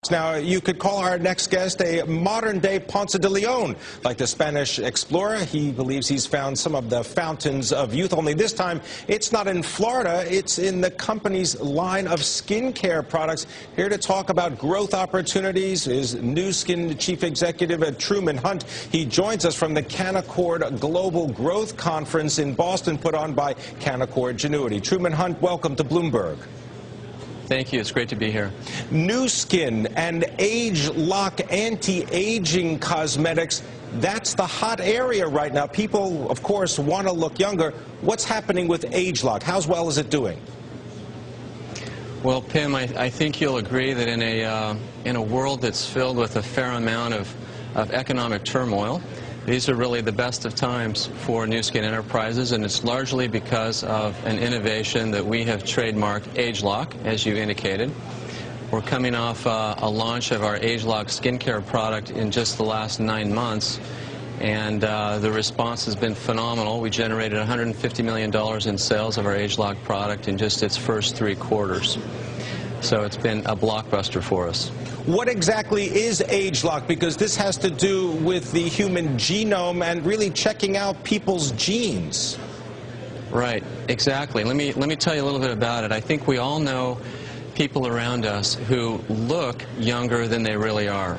Now, you could call our next guest a modern-day Ponce de Leon. Like the Spanish explorer, he believes he's found some of the fountains of youth, only this time it's not in Florida, it's in the company's line of skincare products. Here to talk about growth opportunities is Nu Skin Chief Executive Truman Hunt. He joins us from the Canaccord Global Growth Conference in Boston, put on by Canaccord Genuity. Truman Hunt, welcome to Bloomberg. Thank you. It's great to be here. Nu Skin and Ageloc anti-aging cosmetics, that's the hot area right now. People, of course, want to look younger. What's happening with Ageloc? How well is it doing? Well, Pim, I think you'll agree that in a world that's filled with a fair amount of economic turmoil, these are really the best of times for Nu Skin Enterprises, and it's largely because of an innovation that we have trademarked, Ageloc, as you indicated. We're coming off a launch of our Ageloc skincare product in just the last 9 months, and the response has been phenomenal. We generated $150 million in sales of our Ageloc product in just its first 3 quarters. So it's been a blockbuster for us. What exactly is Ageloc? Because this has to do with the human genome and really checking out people's genes. Right, exactly. Let me tell you a little bit about it. I think we all know people around us who look younger than they really are.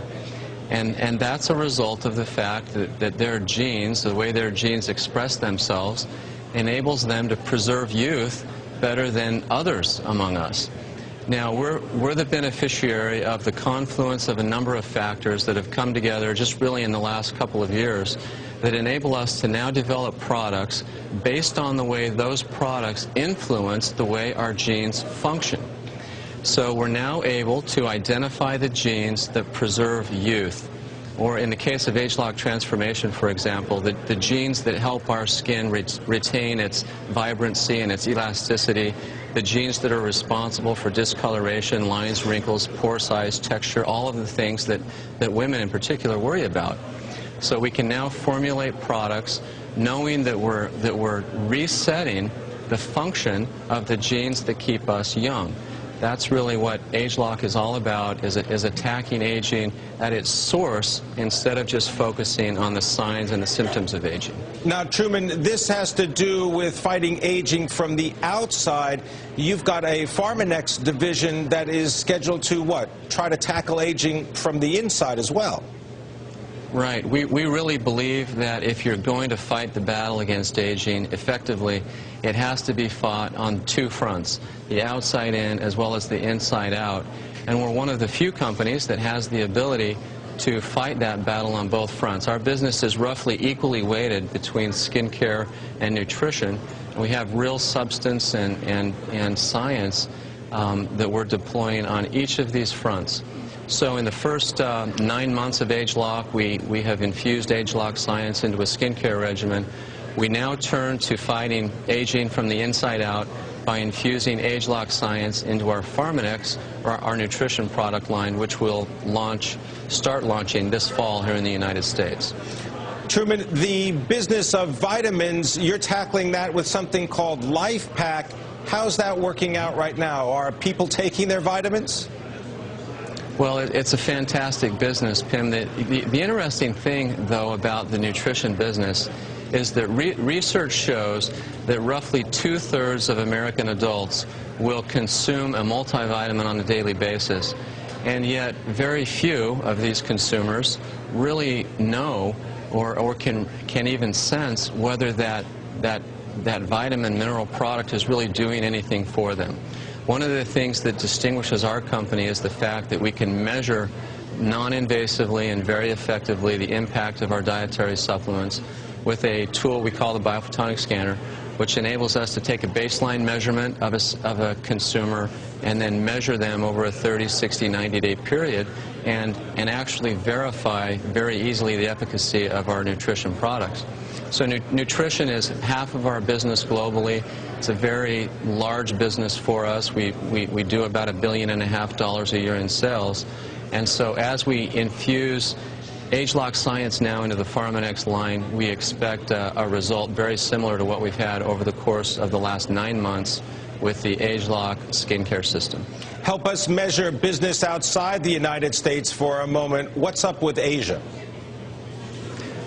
And that's a result of the fact that their genes, the way their genes express themselves, enables them to preserve youth better than others among us. Now, we're the beneficiary of the confluence of a number of factors that have come together just really in the last couple of years that enable us to now develop products based on the way those products influence the way our genes function. So we're now able to identify the genes that preserve youth. Or in the case of Ageloc transformation, for example, the genes that help our skin retain its vibrancy and its elasticity, the genes that are responsible for discoloration, lines, wrinkles, pore size, texture, all of the things that women in particular worry about. So we can now formulate products knowing that we're resetting the function of the genes that keep us young. That's really what Ageloc is all about, is attacking aging at its source instead of just focusing on the signs and the symptoms of aging. Now, Truman, this has to do with fighting aging from the outside. You've got a Pharmanex division that is scheduled to, what, try to tackle aging from the inside as well. Right. We really believe that if you're going to fight the battle against aging effectively, it has to be fought on 2 fronts, the outside in as well as the inside out. And we're one of the few companies that has the ability to fight that battle on both fronts. Our business is roughly equally weighted between skincare and nutrition. We have real substance and science that we're deploying on each of these fronts. So in the first 9 months of Ageloc, we have infused Ageloc science into a skincare regimen. We now turn to fighting aging from the inside out by infusing Ageloc science into our Pharmanex, or our nutrition product line, which will start launching this fall here in the United States. Truman, the business of vitamins, you're tackling that with something called Life Pack. How's that working out right now? Are people taking their vitamins? Well, it's a fantastic business, Pim. The interesting thing, though, about the nutrition business is that research shows that roughly 2/3 of American adults will consume a multivitamin on a daily basis. And yet very few of these consumers really know or can even sense whether that vitamin mineral product is really doing anything for them. One of the things that distinguishes our company is the fact that we can measure non-invasively and very effectively the impact of our dietary supplements with a tool we call the biophotonic scanner, which enables us to take a baseline measurement of a consumer and then measure them over a 30, 60, 90-day period and actually verify very easily the efficacy of our nutrition products. So nutrition is half of our business globally. It's a very large business for us. We do about $1.5 billion a year in sales. And so as we infuse Ageloc science now into the Pharmanex line, we expect a result very similar to what we've had over the course of the last 9 months with the Ageloc skincare system. Help us measure business outside the United States for a moment. What's up with Asia?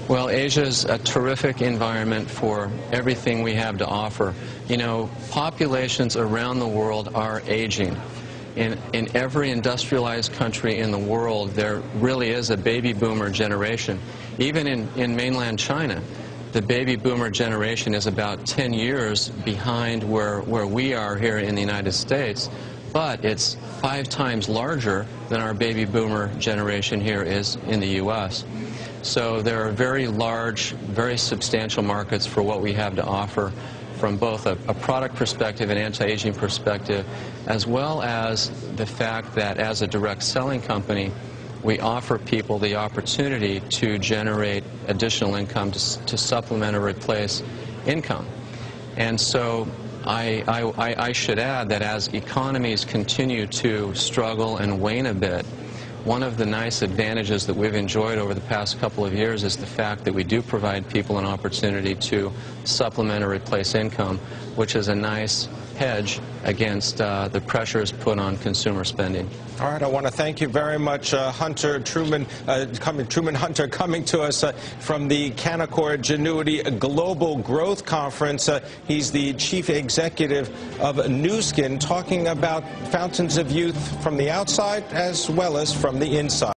Well, Asia's a terrific environment for everything we have to offer. You know, populations around the world are aging. In every industrialized country in the world, there really is a baby boomer generation. Even in mainland China, the baby boomer generation is about 10 years behind where we are here in the United States, but it's 5 times larger than our baby boomer generation here is in the U.S. So there are very large, very substantial markets for what we have to offer from both a product perspective and anti-aging perspective, as well as the fact that as a direct selling company, we offer people the opportunity to generate additional income to supplement or replace income. And so I should add that as economies continue to struggle and wane a bit, one of the nice advantages that we've enjoyed over the past couple of years is the fact that we do provide people an opportunity to supplement or replace income, which is a nice hedge against the pressures put on consumer spending. All right, I want to thank you very much, Truman Hunter, coming to us from the Canaccord Genuity Global Growth Conference. He's the chief executive of Nu Skin, talking about fountains of youth from the outside as well as from the inside.